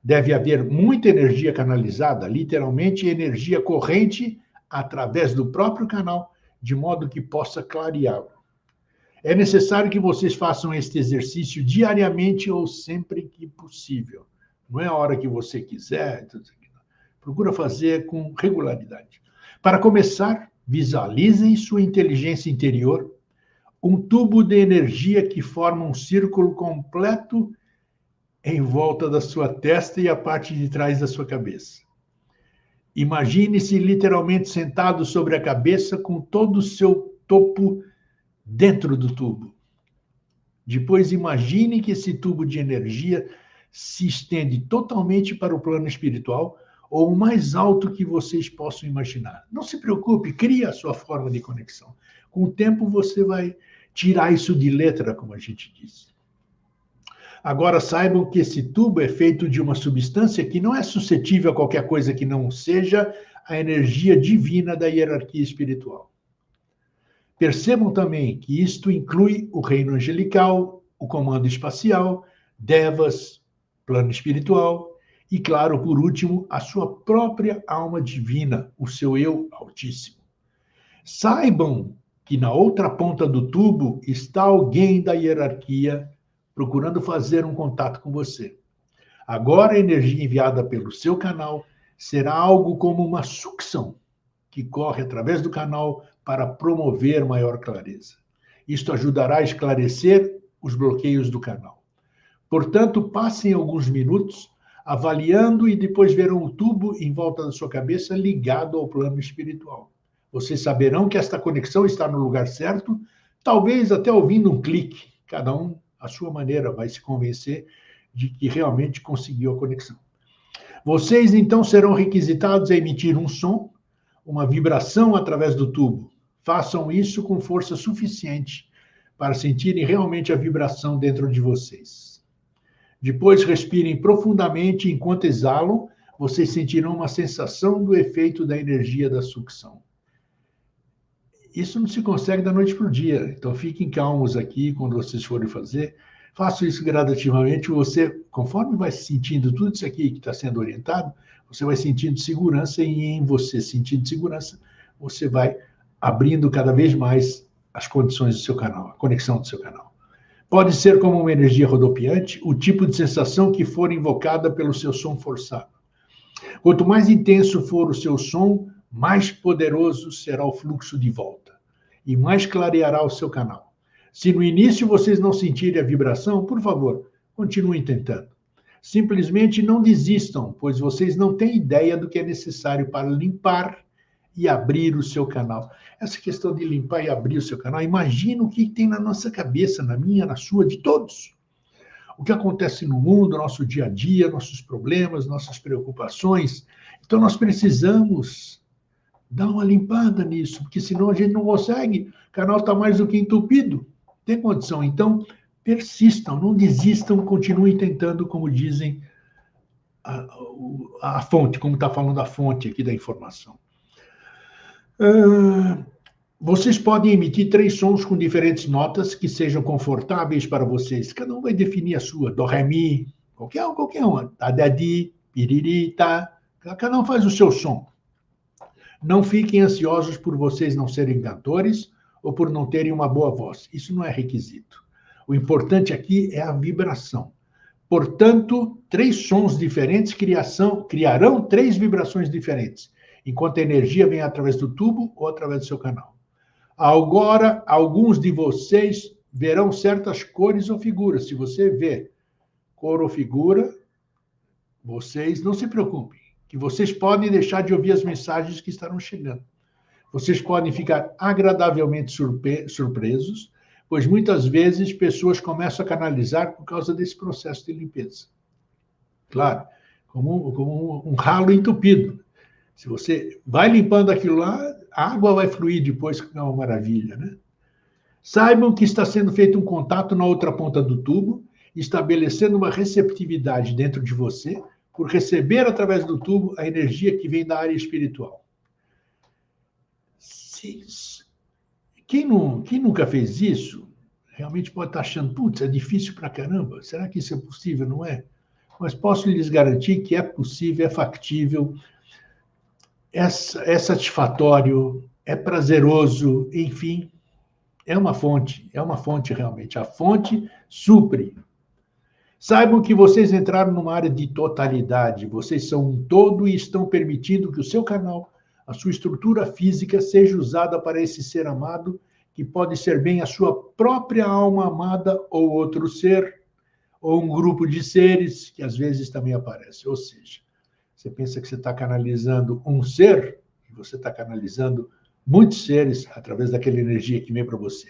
Deve haver muita energia canalizada, literalmente energia corrente, através do próprio canal, de modo que possa clareá-lo. É necessário que vocês façam este exercício diariamente ou sempre que possível. Não é a hora que você quiser. Procura fazer com regularidade. Para começar, visualizem sua inteligência interior, um tubo de energia que forma um círculo completo em volta da sua testa e a parte de trás da sua cabeça. Imagine-se literalmente sentado sobre a cabeça com todo o seu topo dentro do tubo. Depois imagine que esse tubo de energia se estende totalmente para o plano espiritual ou o mais alto que vocês possam imaginar. Não se preocupe, crie a sua forma de conexão. Com o tempo você vai tirar isso de letra, como a gente diz. Agora saibam que esse tubo é feito de uma substância que não é suscetível a qualquer coisa que não seja a energia divina da hierarquia espiritual. Percebam também que isto inclui o reino angelical, o comando espacial, devas, plano espiritual e, claro, por último, a sua própria alma divina, o seu eu altíssimo. Saibam que na outra ponta do tubo está alguém da hierarquia procurando fazer um contato com você. Agora, a energia enviada pelo seu canal será algo como uma sucção que corre através do canal para promover maior clareza. Isto ajudará a esclarecer os bloqueios do canal. Portanto, passem alguns minutos avaliando e depois verão o tubo em volta da sua cabeça ligado ao plano espiritual. Vocês saberão que esta conexão está no lugar certo, talvez até ouvindo um clique. Cada um, à sua maneira, vai se convencer de que realmente conseguiu a conexão. Vocês, então, serão requisitados a emitir um som, uma vibração através do tubo. Façam isso com força suficiente para sentirem realmente a vibração dentro de vocês. Depois, respirem profundamente enquanto exalam, vocês sentirão uma sensação do efeito da energia da sucção. Isso não se consegue da noite para o dia, então fiquem calmos aqui quando vocês forem fazer. Façam isso gradativamente, você, conforme vai sentindo tudo isso aqui que está sendo orientado, você vai sentindo segurança e em você sentindo segurança, você vai abrindo cada vez mais as condições do seu canal, a conexão do seu canal. Pode ser como uma energia rodopiante, o tipo de sensação que for invocada pelo seu som forçado. Quanto mais intenso for o seu som, mais poderoso será o fluxo de volta e mais clareará o seu canal. Se no início vocês não sentirem a vibração, por favor, continuem tentando. Simplesmente não desistam, pois vocês não têm ideia do que é necessário para limpar e abrir o seu canal. Essa questão de limpar e abrir o seu canal, imagina o que tem na nossa cabeça, na minha, na sua, de todos. O que acontece no mundo, nosso dia a dia, nossos problemas, nossas preocupações. Então nós precisamos dar uma limpada nisso, porque senão a gente não consegue. O canal está mais do que entupido. Tem condição. Então, persistam, não desistam, continuem tentando, como dizem a fonte, como está falando a fonte aqui da informação. Vocês podem emitir 3 sons com diferentes notas que sejam confortáveis para vocês. Cada um vai definir a sua. Dó, ré, mi, qualquer uma. Tá, dá, di, piriri, tá. Cada um faz o seu som. Não fiquem ansiosos por vocês não serem cantores ou por não terem uma boa voz. Isso não é requisito. O importante aqui é a vibração. Portanto, 3 sons diferentes criarão 3 vibrações diferentes, enquanto a energia vem através do tubo ou através do seu canal. Agora, alguns de vocês verão certas cores ou figuras. Se você vê cor ou figura, vocês não se preocupem, que vocês podem deixar de ouvir as mensagens que estarão chegando. Vocês podem ficar agradavelmente surpresos, pois muitas vezes pessoas começam a canalizar por causa desse processo de limpeza. Claro, como um ralo entupido. Se você vai limpando aquilo lá, a água vai fluir depois, que é uma maravilha, né? Saibam que está sendo feito um contato na outra ponta do tubo, estabelecendo uma receptividade dentro de você, por receber através do tubo a energia que vem da área espiritual. Quem nunca fez isso, realmente pode estar achando, putz, é difícil pra caramba, será que isso é possível? Não é? Mas posso lhes garantir que é possível, é factível, é satisfatório, é prazeroso, enfim, é uma fonte realmente. A fonte supre. Saibam que vocês entraram numa área de totalidade, vocês são um todo e estão permitindo que o seu canal, a sua estrutura física, seja usada para esse ser amado, que pode ser bem a sua própria alma amada ou outro ser, ou um grupo de seres que às vezes também aparece. Ou seja, você pensa que você está canalizando um ser, e você está canalizando muitos seres através daquela energia que vem para você.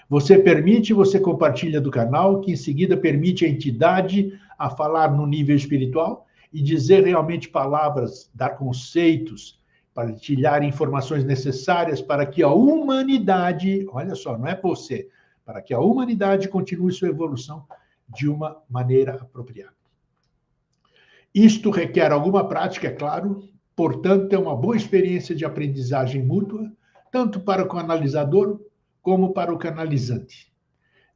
Você permite, você compartilha do canal, que em seguida permite a entidade a falar no nível espiritual e dizer realmente palavras, dar conceitos, partilhar informações necessárias para que a humanidade, olha só, não é você, para que a humanidade continue sua evolução de uma maneira apropriada. Isto requer alguma prática, é claro, portanto, é uma boa experiência de aprendizagem mútua, tanto para o canalizador como para o canalizante.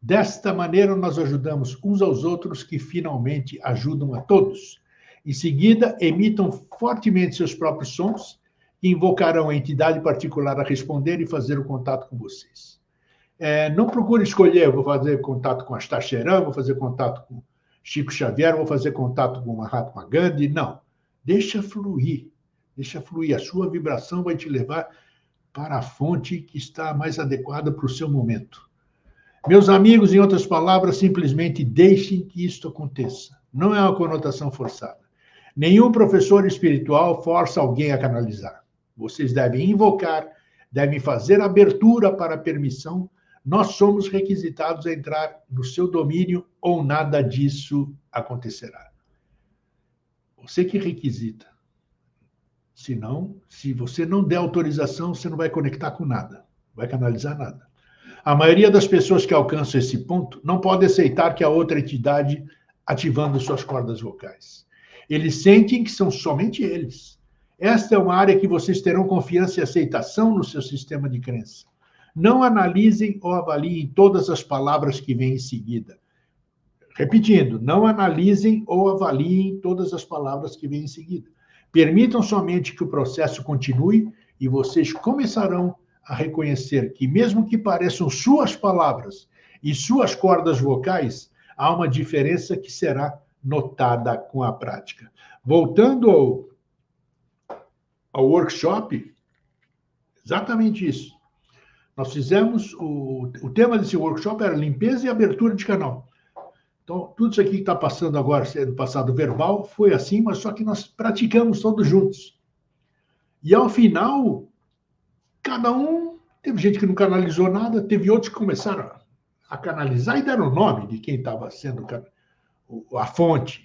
Desta maneira, nós ajudamos uns aos outros, que finalmente ajudam a todos. Em seguida, emitam fortemente seus próprios sons, que invocarão a entidade particular a responder e fazer o contato com vocês. Não procure escolher, vou fazer contato com Astacheran, vou fazer contato com Chico Xavier, vou fazer contato com Mahatma Gandhi. Não. Deixa fluir. Deixa fluir. A sua vibração vai te levar para a fonte que está mais adequada para o seu momento. Meus amigos, em outras palavras, simplesmente deixem que isto aconteça. Não é uma conotação forçada. Nenhum professor espiritual força alguém a canalizar. Vocês devem invocar, devem fazer abertura para a permissão. Nós somos requisitados a entrar no seu domínio ou nada disso acontecerá. Você que requisita. Senão, se você não der autorização, você não vai conectar com nada, não vai canalizar nada. A maioria das pessoas que alcançam esse ponto não pode aceitar que a outra entidade ativando suas cordas vocais. Eles sentem que são somente eles. Esta é uma área que vocês terão confiança e aceitação no seu sistema de crença. Não analisem ou avaliem todas as palavras que vêm em seguida. Repetindo, não analisem ou avaliem todas as palavras que vêm em seguida. Permitam somente que o processo continue e vocês começarão a reconhecer que, mesmo que pareçam suas palavras e suas cordas vocais, há uma diferença que será notada com a prática. Voltando ao workshop, exatamente isso. Nós fizemos, o tema desse workshop era limpeza e abertura de canal. Então, tudo isso aqui que está passando agora, sendo passado verbal, foi assim, mas só que nós praticamos todos juntos. E, ao final, cada um... Teve gente que não canalizou nada, teve outros que começaram a canalizar e deram o nome de quem estava sendo a fonte.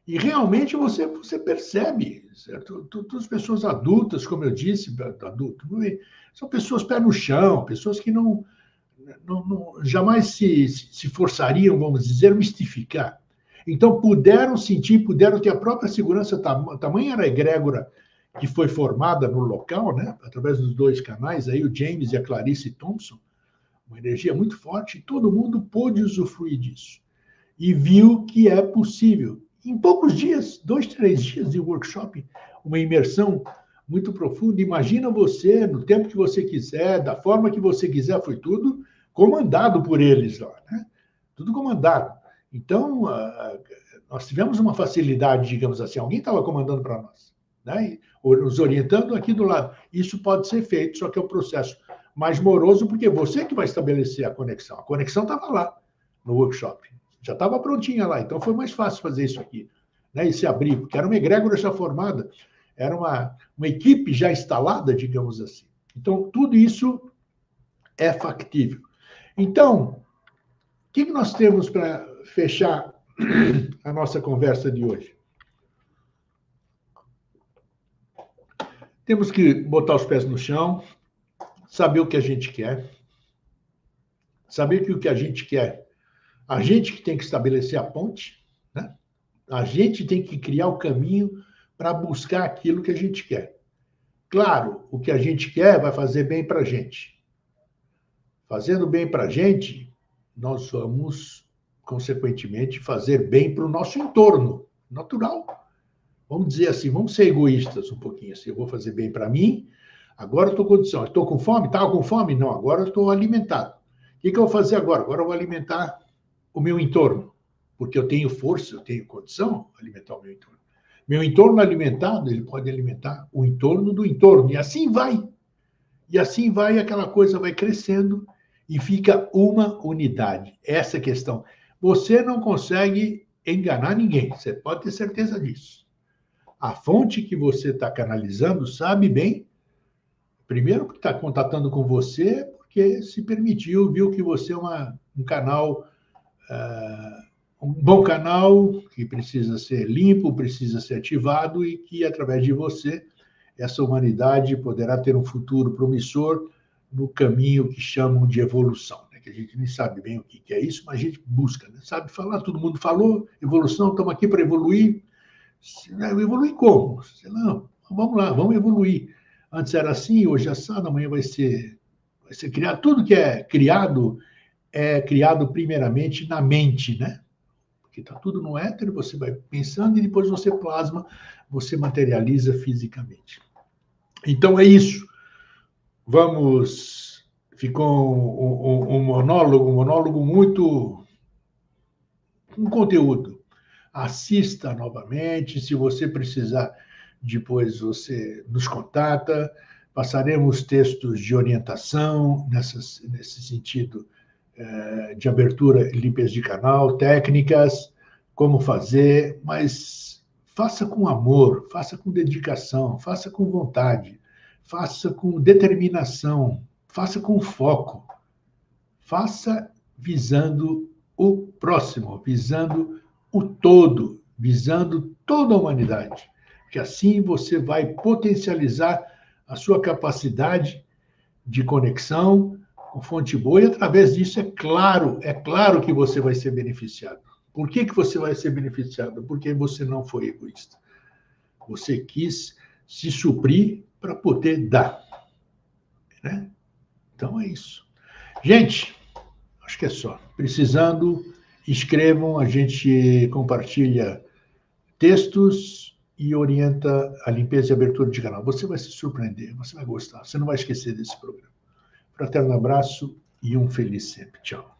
E, realmente, você percebe, certo? Todas as pessoas adultas, como eu disse, são pessoas pé no chão, pessoas que não jamais se forçariam, vamos dizer, mistificar. Então, puderam sentir, puderam ter a própria segurança, tamanha era a egrégora que foi formada no local, né, através dos dois canais, aí, o James e a Clarice Thompson, uma energia muito forte, e todo mundo pôde usufruir disso. E viu que é possível. Em poucos dias, 2, 3 dias de workshop, uma imersão muito profunda. Imagina você, no tempo que você quiser, da forma que você quiser, foi tudo comandado por eles lá, né? Tudo comandado. Então, nós tivemos uma facilidade, digamos assim, alguém estava comandando para nós, né? Nos orientando aqui do lado. Isso pode ser feito, só que é um processo mais moroso, porque você que vai estabelecer a conexão. A conexão estava lá, no workshop. Já estava prontinha lá, então foi mais fácil fazer isso aqui, né? E se abrir, porque era uma egrégora já formada, era uma equipe já instalada, digamos assim. Então, tudo isso é factível. Então, o que nós temos para fechar a nossa conversa de hoje? Temos que botar os pés no chão, saber o que a gente quer, saber que o que a gente quer, a gente que tem que estabelecer a ponte, né? A gente tem que criar o caminho para buscar aquilo que a gente quer. Claro, o que a gente quer vai fazer bem para a gente. Fazendo bem para a gente, nós vamos, consequentemente, fazer bem para o nosso entorno natural. Vamos dizer assim, vamos ser egoístas um pouquinho assim. Eu vou fazer bem para mim, agora eu estou com condição. Estou com fome? Estava com fome? Não, agora eu estou alimentado. O que eu vou fazer agora? Agora eu vou alimentar o meu entorno, porque eu tenho força, eu tenho condição de alimentar o meu entorno. Meu entorno alimentado, ele pode alimentar o entorno do entorno, e assim vai. E assim vai, aquela coisa vai crescendo e fica uma unidade. Essa é a questão. Você não consegue enganar ninguém, você pode ter certeza disso. A fonte que você está canalizando sabe bem, primeiro que está contatando com você, porque se permitiu, viu que você é um canal, um bom canal, que precisa ser limpo, precisa ser ativado e que, através de você, essa humanidade poderá ter um futuro promissor no caminho que chamam de evolução, né? Que a gente nem sabe bem o que é isso, mas a gente busca, né? Sabe falar, todo mundo falou, evolução, estamos aqui para evoluir. Evoluir como? Não, vamos lá, vamos evoluir. Antes era assim, hoje é assado, amanhã vai ser criado. Tudo que é criado primeiramente na mente, né? Porque está tudo no éter, você vai pensando e depois você plasma, você materializa fisicamente. Então é isso. Ficou um monólogo muito um conteúdo. Assista novamente, se você precisar, depois você nos contata, passaremos textos de orientação nesse sentido, de abertura e limpeza de canal, técnicas, como fazer, mas faça com amor, faça com dedicação, faça com vontade, faça com determinação, faça com foco, faça visando o próximo, visando o todo, visando toda a humanidade. Porque assim você vai potencializar a sua capacidade de conexão com fonte boa e através disso é claro que você vai ser beneficiado. Por que você vai ser beneficiado? Porque você não foi egoísta. Você quis se suprir para poder dar, né? Então é isso. Gente, acho que é só. Precisando, escrevam, a gente compartilha textos e orienta a limpeza e abertura de canal. Você vai se surpreender, você vai gostar, você não vai esquecer desse programa. Fraterno abraço e um feliz sempre. Tchau.